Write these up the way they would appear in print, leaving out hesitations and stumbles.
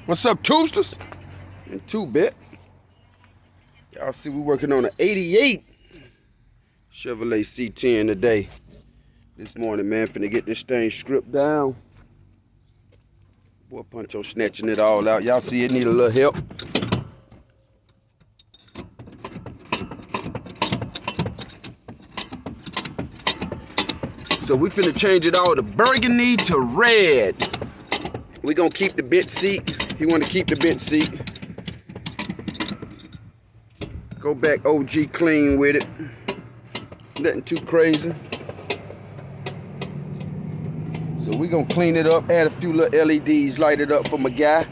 What's up, Toosters? And 2-bits. Y'all see we working on an 88 Chevrolet C10 today. This morning, man, finna get this thing stripped down. Boy, Puncho snatching it all out. Y'all see it need a little help. So we finna change it all to burgundy to red. We gonna keep the bench seat. He wanna keep the bench seat. Go back OG clean with it. Nothing too crazy. So we gonna clean it up, add a few little LEDs, light it up for my guy.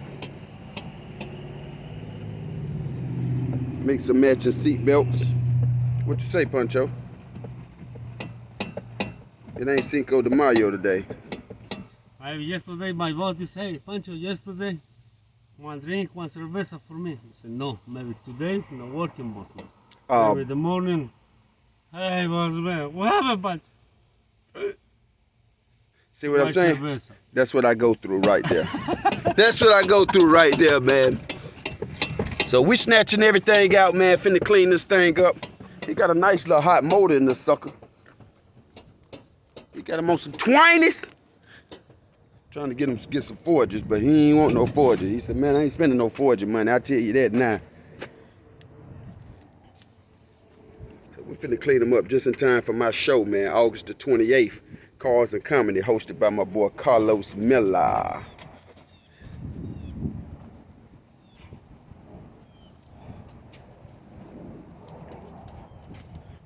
Make some matching seat belts. What you say, Puncho? It ain't Cinco de Mayo today. Yesterday my boss did say, Pancho, yesterday, one drink, one cerveza for me. I said, no, maybe today, no working, boss man. Maybe the morning, hey, boss man, what happened, Pancho? See what I'm saying? Cerveza. That's what I go through right there. That's what I go through right there, man. So we snatching everything out, man. Finna clean this thing up. He got a nice little hot motor in this sucker. He got him on some 20s. Trying to get him to get some forges, but he ain't want no forges. He said, man, I ain't spending no forging money. I tell you that now. So we finna clean him up just in time for my show, man. August the 28th. Cars and Comedy, hosted by my boy Carlos Miller.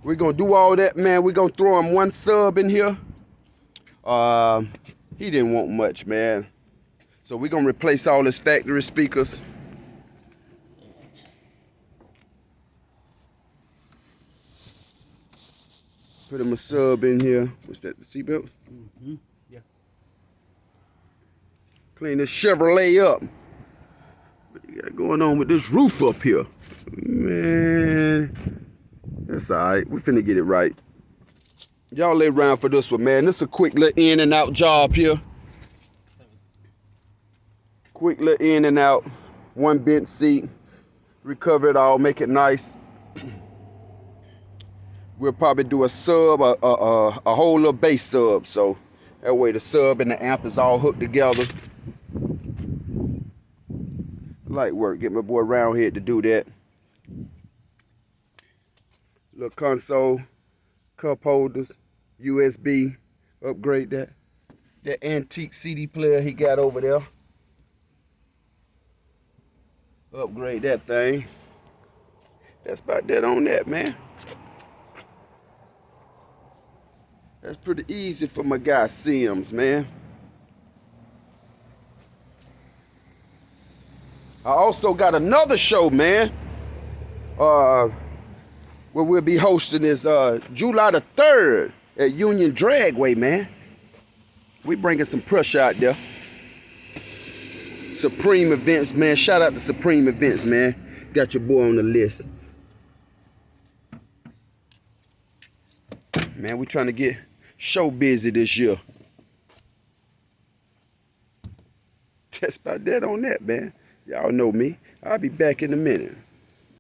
We're gonna do all that, man. We're gonna throw him one sub in here. He didn't want much, man. So we're gonna replace all his factory speakers. Put him a sub in here. What's that, the seatbelt? Mm-hmm. Yeah. Clean this Chevrolet up. What you got going on with this roof up here? Man, that's all right. We finna get it right. Y'all lay around for this one, man. This is a quick little in and out job here. Quick little in and out. One bench seat. Recover it all, make it nice. We'll probably do a sub, a whole little bass sub. So that way the sub and the amp is all hooked together. Light work. Get my boy Roundhead to do that. Little console, cup holders, USB. Upgrade that. That antique CD player he got over there. Upgrade that thing. That's about that on that, man. That's pretty easy for my guy Sims, man. I also got another show, man. Where we'll be hosting is July the 3rd at Union Dragway, man. We bringing some pressure out there. Supreme Events, man. Shout out to Supreme Events, man. Got your boy on the list. Man, we trying to get show busy this year. That's about that on that, man. Y'all know me. I'll be back in a minute.